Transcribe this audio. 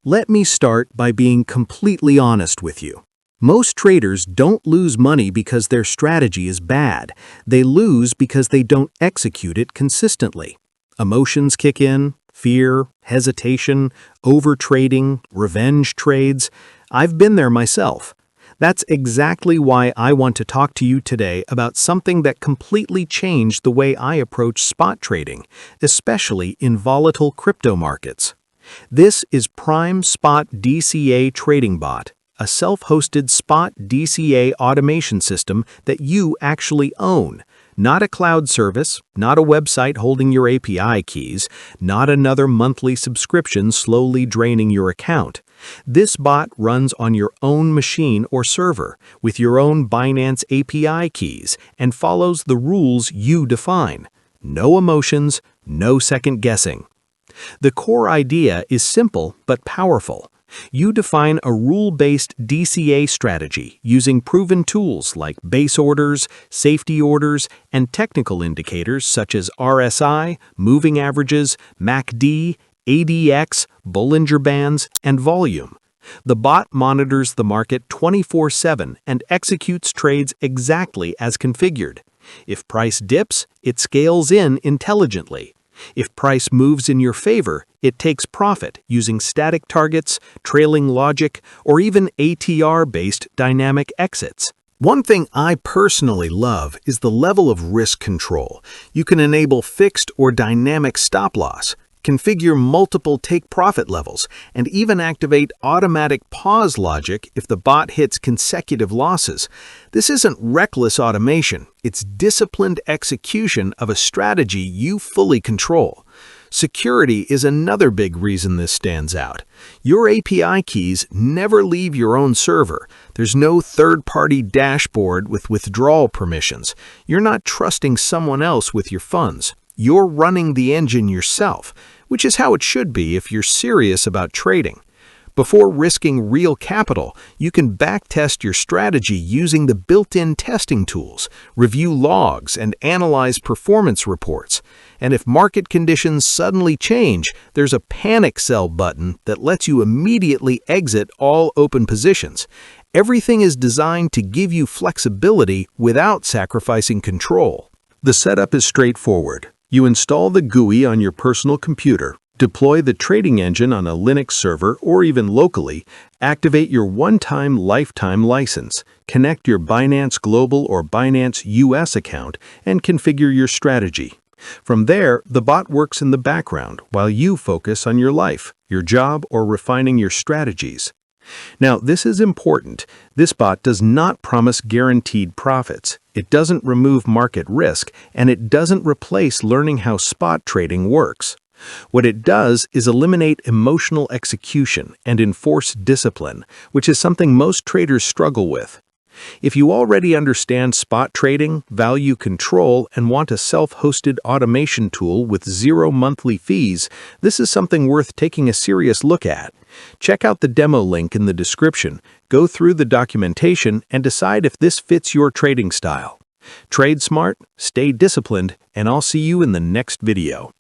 Let me start by being completely honest with you. Most traders don't lose money because their strategy is bad. They lose because they don't execute it consistently. Emotions kick in, fear, hesitation, overtrading, revenge trades. I've been there myself. That's exactly why I want to talk to you today about something that completely changed the way I approach spot trading, especially in volatile crypto markets. This is Spot DCA Trading Bot, a self-hosted spot DCA automation system that you actually own. Not a cloud service, not a website holding your API keys, not another monthly subscription slowly draining your account. This bot runs on your own machine or server with your own Binance API keys and follows the rules you define. No emotions, no second guessing. The core idea is simple but powerful. You define a rule-based DCA strategy using proven tools like base orders, safety orders, and technical indicators such as RSI, moving averages, MACD, ADX, Bollinger Bands, and volume. The bot monitors the market 24/7 and executes trades exactly as configured. If price dips, it scales in intelligently. If price moves in your favor, it takes profit using static targets, trailing logic, or even ATR-based dynamic exits. One thing I personally love is the level of risk control. You can enable fixed or dynamic stop loss, configure multiple take-profit levels, and even activate automatic pause logic if the bot hits consecutive losses. This isn't reckless automation, it's disciplined execution of a strategy you fully control. Security is another big reason this stands out. Your API keys never leave your own server. There's no third-party dashboard with withdrawal permissions. You're not trusting someone else with your funds. You're running the engine yourself, which is how it should be if you're serious about trading. Before risking real capital, you can backtest your strategy using the built-in testing tools, review logs, and analyze performance reports. And if market conditions suddenly change, there's a panic sell button that lets you immediately exit all open positions. Everything is designed to give you flexibility without sacrificing control. The setup is straightforward. You install the GUI on your personal computer, deploy the trading engine on a Linux server or even locally, activate your one-time lifetime license, connect your Binance Global or Binance US account, and configure your strategy. From there, the bot works in the background while you focus on your life, your job, or refining your strategies. Now, this is important. This bot does not promise guaranteed profits. It doesn't remove market risk, and it doesn't replace learning how spot trading works. What it does is eliminate emotional execution and enforce discipline, which is something most traders struggle with. If you already understand spot trading, value control, and want a self-hosted automation tool with zero monthly fees, this is something worth taking a serious look at. Check out the demo link in the description, go through the documentation, and decide if this fits your trading style. Trade smart, stay disciplined, and I'll see you in the next video.